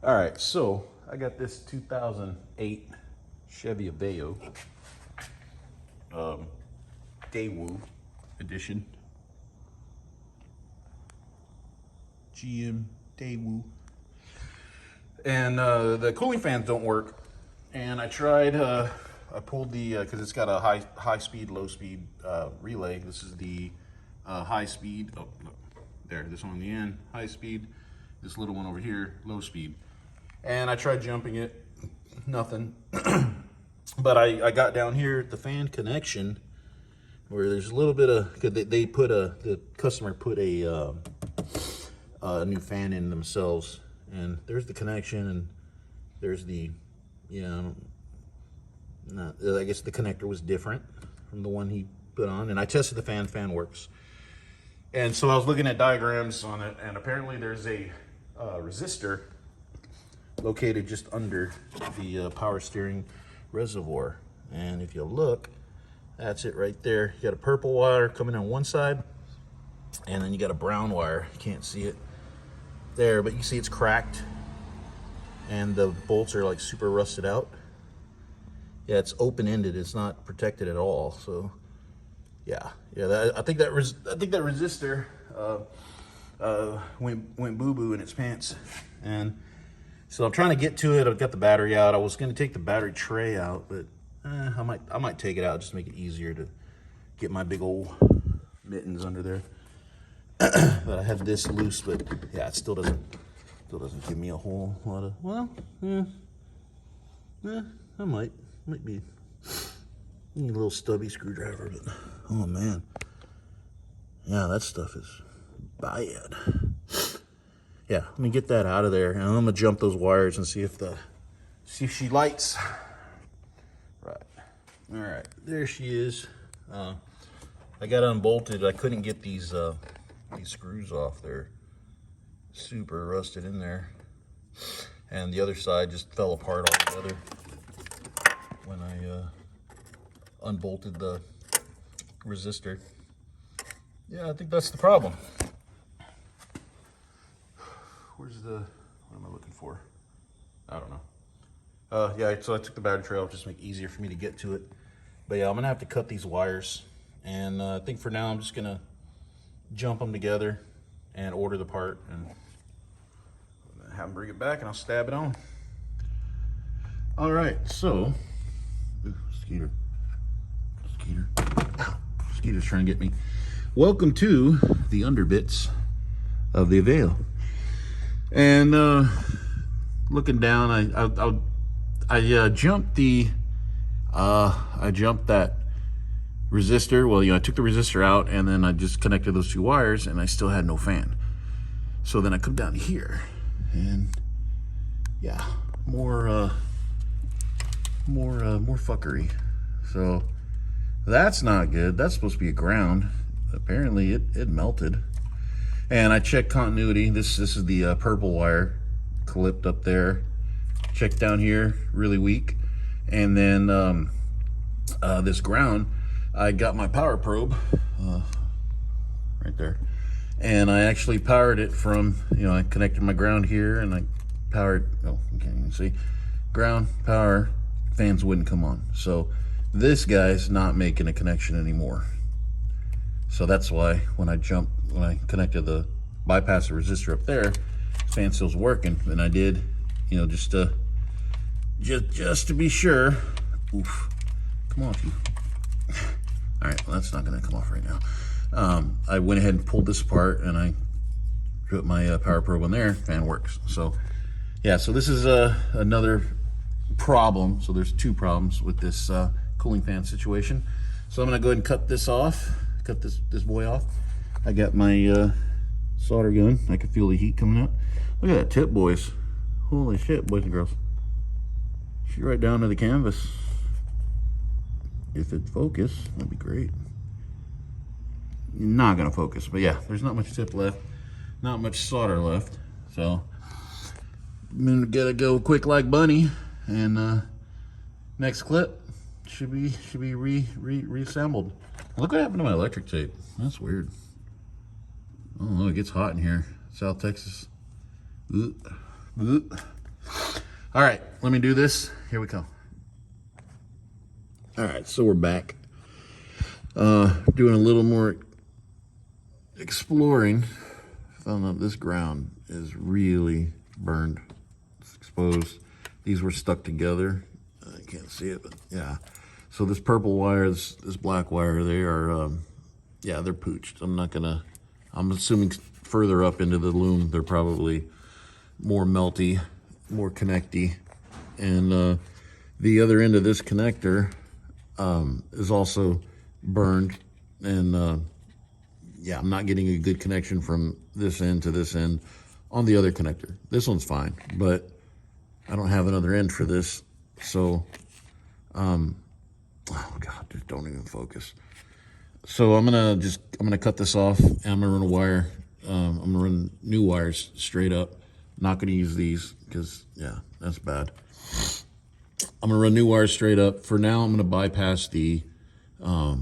All right, so I got this 2008 Chevy Aveo Daewoo edition. GM Daewoo. And the cooling fans don't work. And I tried, I pulled the, because it's got a high speed, low speed relay. This is the high speed. Oh, look, there, this one on the end, high speed. This little one over here, low speed. And I tried jumping it, nothing. But I got down here at the fan connection where there's a little bit of, they put the customer put a new fan in themselves, and there's the connection, and there's the, I guess the connector was different from the one he put on, and I tested the fan works. And so I was looking at diagrams on it, and apparently there's a resistor located just under the power steering reservoir. And if you look, that's it right there. You got a purple wire coming on one side, and then you got a brown wire. You can't see it there, but you see it's cracked, and the bolts are like super rusted out. Yeah, it's open-ended. It's not protected at all. So, yeah. I think that resistor went boo-boo in its pants, and so I'm trying to get to it. I've got the battery out. I was going to take the battery tray out, but I might take it out just to make it easier to get my big old mittens under there. But I have this loose, but yeah, it still doesn't give me a whole lot of, well, I might be need a little stubby screwdriver, but oh man, yeah, that stuff is bad. Yeah, let me get that out of there, and I'm gonna jump those wires and see if she lights. Right, all right, there she is. I got unbolted. I couldn't get these screws off. They're super rusted in there, and the other side just fell apart altogether when I unbolted the resistor. Yeah, I think that's the problem. Where's the, what am I looking for? I don't know. Yeah, so I took the battery tray off just to make it easier for me to get to it. But yeah, I'm gonna have to cut these wires, and I think for now I'm just gonna jump them together and order the part and have them bring it back, and I'll stab it on. All right, so, ooh, Skeeter's trying to get me. Welcome to the underbits of the Aveo. And looking down, I jumped that resistor. Well, I took the resistor out, and then I just connected those two wires, and I still had no fan. So then I come down here, and yeah, more fuckery. So that's not good. That's supposed to be a ground. Apparently it melted. And I checked continuity. This is the purple wire clipped up there. Checked down here, really weak. And then this ground, I got my power probe right there, and I actually powered it from, I connected my ground here, and I powered, oh, okay, you can see, ground, power, fans wouldn't come on. So this guy's not making a connection anymore. So that's why when I connected the bypass resistor up there, fan still's working, and I did, just to be sure. Oof, come on, you. All right, well, that's not gonna come off right now. I went ahead and pulled this apart, and I put my power probe in there. Fan works. So yeah, so this is another problem. So there's two problems with this cooling fan situation. So I'm gonna go ahead and cut this off. Cut this boy off. I got my solder gun. I can feel the heat coming out. Look at that tip, boys. Holy shit, boys and girls. Shoot right down to the canvas. If it focus, that'd be great. Not gonna focus, but yeah, there's not much tip left, not much solder left. So I'm gonna go quick like bunny, and next clip should be reassembled. Look what happened to my electric tape. That's weird. Oh, it gets hot in here, South Texas. All right, let me do this. Here we go. All right, so we're back. Doing a little more exploring. Found out this ground is really burned. It's exposed. These were stuck together. I can't see it, but yeah. So this purple wire, this black wire, they are, yeah, they're pooched. I'm assuming further up into the loom, they're probably more melty, more connecty. And the other end of this connector is also burned. And yeah, I'm not getting a good connection from this end to this end on the other connector. This one's fine, but I don't have another end for this. So, oh God, just don't even focus. So I'm gonna cut this off, and I'm gonna run a wire. I'm gonna run new wires straight up. Not gonna use these because, yeah, that's bad. I'm gonna run new wires straight up. For now, I'm gonna bypass the cell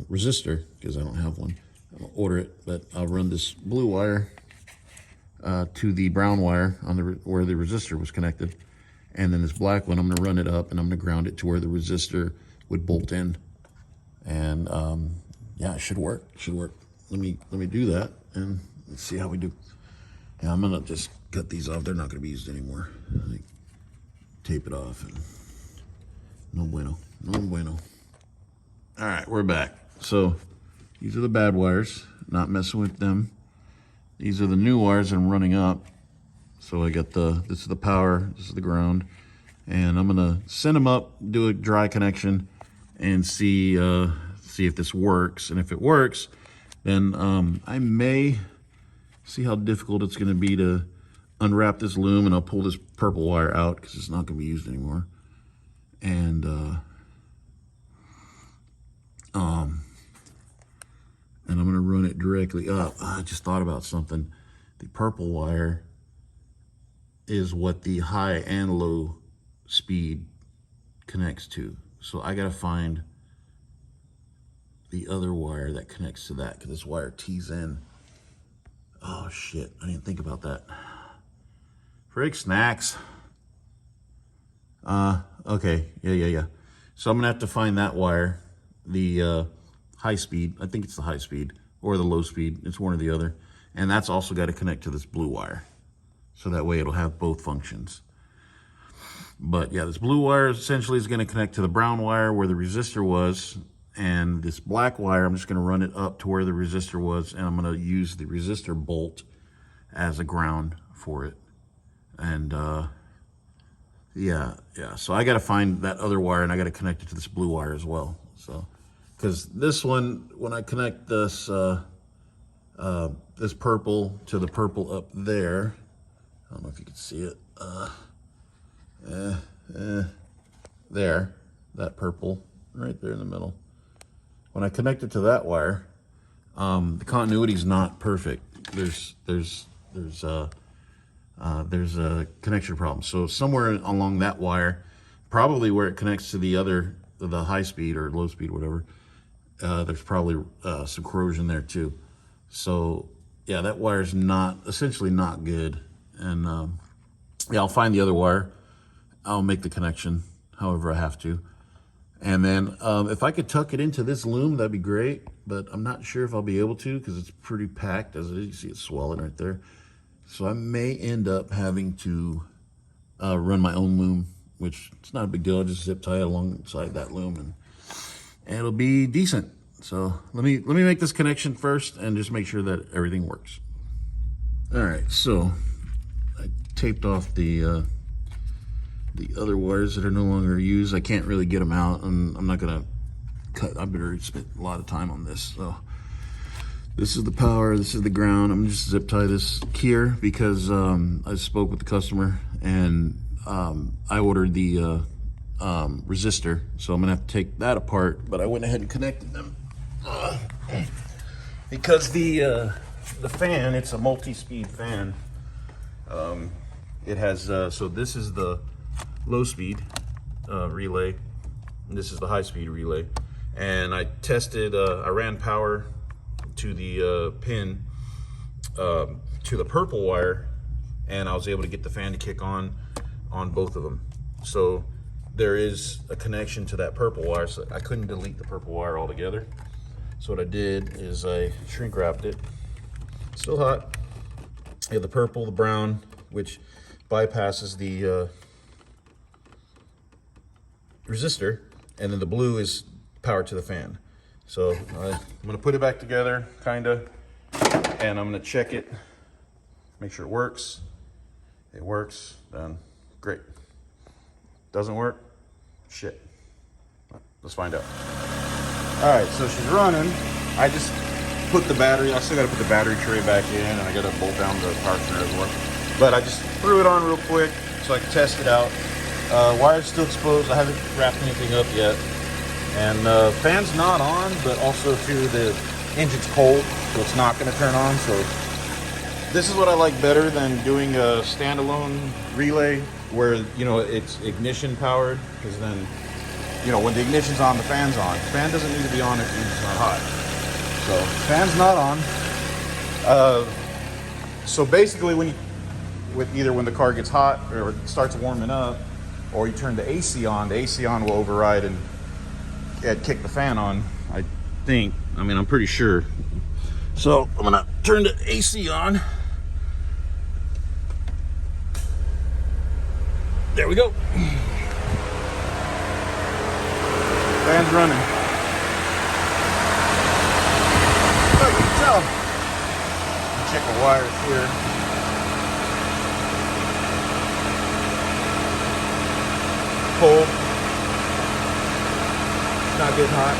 resistor because I don't have one. I'll order it, but I'll run this blue wire to the brown wire on where the resistor was connected, and then this black one, I'm gonna run it up and I'm gonna ground it to where the resistor would bolt in. And yeah, it should work. It should work. Let me do that and let's see how we do. Yeah, I'm gonna just cut these off. They're not gonna be used anymore. Like, tape it off and no bueno, no bueno. All right, we're back. So these are the bad wires. Not messing with them. These are the new wires that I'm running up. So I got this is the power, this is the ground, and I'm gonna send them up, do a dry connection, and see if this works. And if it works, then I may see how difficult it's gonna be to unwrap this loom, and I'll pull this purple wire out because it's not gonna be used anymore. And I'm gonna run it directly up. I just thought about something. The purple wire is what the high and low speed connects to. So I gotta find the other wire that connects to that because this wire tees in. Oh shit, I didn't think about that. Frig snacks. Okay, yeah. So I'm gonna have to find that wire, the high speed, I think it's the high speed, or the low speed, it's one or the other. And that's also gotta connect to this blue wire. So that way it'll have both functions. But yeah, this blue wire essentially is gonna connect to the brown wire where the resistor was, and this black wire, I'm just gonna run it up to where the resistor was, and I'm gonna use the resistor bolt as a ground for it. And yeah, so I gotta find that other wire and I gotta connect it to this blue wire as well. So, because this one, when I connect this, this purple to the purple up there, I don't know if you can see it, there, that purple right there in the middle. When I connect it to that wire, the continuity is not perfect. There's a connection problem. So somewhere along that wire, probably where it connects to the high speed or low speed, whatever, there's probably some corrosion there too. So yeah, that wire's essentially not good. And yeah, I'll find the other wire. I'll make the connection however I have to. And then if I could tuck it into this loom, that'd be great. But I'm not sure if I'll be able to because it's pretty packed as it is. You see it swelling right there. So I may end up having to run my own loom, which it's not a big deal. I'll just zip tie it alongside that loom and it'll be decent. So let me make this connection first and just make sure that everything works. All right, so I taped off the other wires that are no longer used. I can't really get them out, and I'm not gonna cut. I've already spent a lot of time on this. So this is the power, this is the ground. I'm just zip tie this here because I spoke with the customer and I ordered the resistor, so I'm gonna have to take that apart, but I went ahead and connected them because the fan, it's a multi-speed fan. It has so this is the low speed relay and this is the high speed relay, and I tested I ran power to the pin to the purple wire, and I was able to get the fan to kick on both of them. So there is a connection to that purple wire, so I couldn't delete the purple wire altogether. So what I did is I shrink wrapped it. Still hot. You have the purple, the brown, which bypasses the resistor, and then the blue is power to the fan. So I'm gonna put it back together, kinda, and I'm gonna check it, make sure it works. It works, then great. Doesn't work, shit. Let's find out. All right, so she's running. I just put the battery, I still gotta put the battery tray back in, and I gotta bolt down the power center as well. But I just threw it on real quick so I can test it out. Wire's still exposed, I haven't wrapped anything up yet. And fan's not on, but also too, the engine's cold, so it's not gonna turn on. So this is what I like better than doing a standalone relay where, you know, it's ignition powered, because then, you know, when the ignition's on, the fan's on. The fan doesn't need to be on if it's not hot. So fan's not on. So basically when either when the car gets hot or it starts warming up, or you turn the AC on will override and kick the fan on, I think. I mean, I'm pretty sure. So I'm gonna turn the AC on. There we go. Fan's running. Oh, you can tell. Check the wires here. Cold. Not getting hot.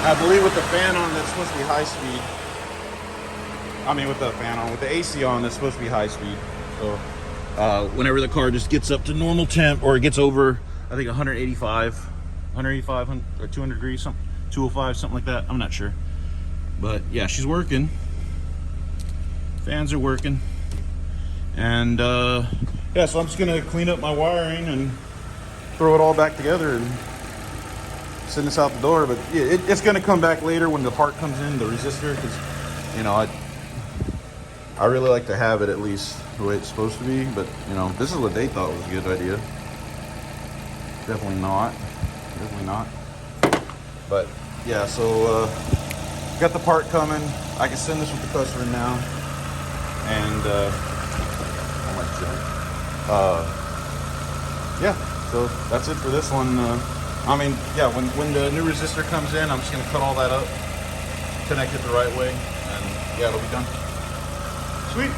I believe with the fan on, that's supposed to be high speed. I mean, with the fan on, with the AC on, that's supposed to be high speed. So whenever the car just gets up to normal temp, or it gets over, I think 185 or 200 degrees, something, 205, something like that. I'm not sure. But yeah, she's working. Fans are working. And yeah, so I'm just gonna clean up my wiring and throw it all back together and send this out the door. But yeah, it's gonna come back later when the part comes in, the resistor, because, you know, I really like to have it at least the way it's supposed to be. But, you know, this is what they thought was a good idea. Definitely not. Definitely not. But yeah, so got the part coming. I can send this with the customer now. And yeah, so that's it for this one. I mean, yeah, when the new resistor comes in, I'm just gonna cut all that up, connect it the right way, and yeah, it'll be done. Sweet.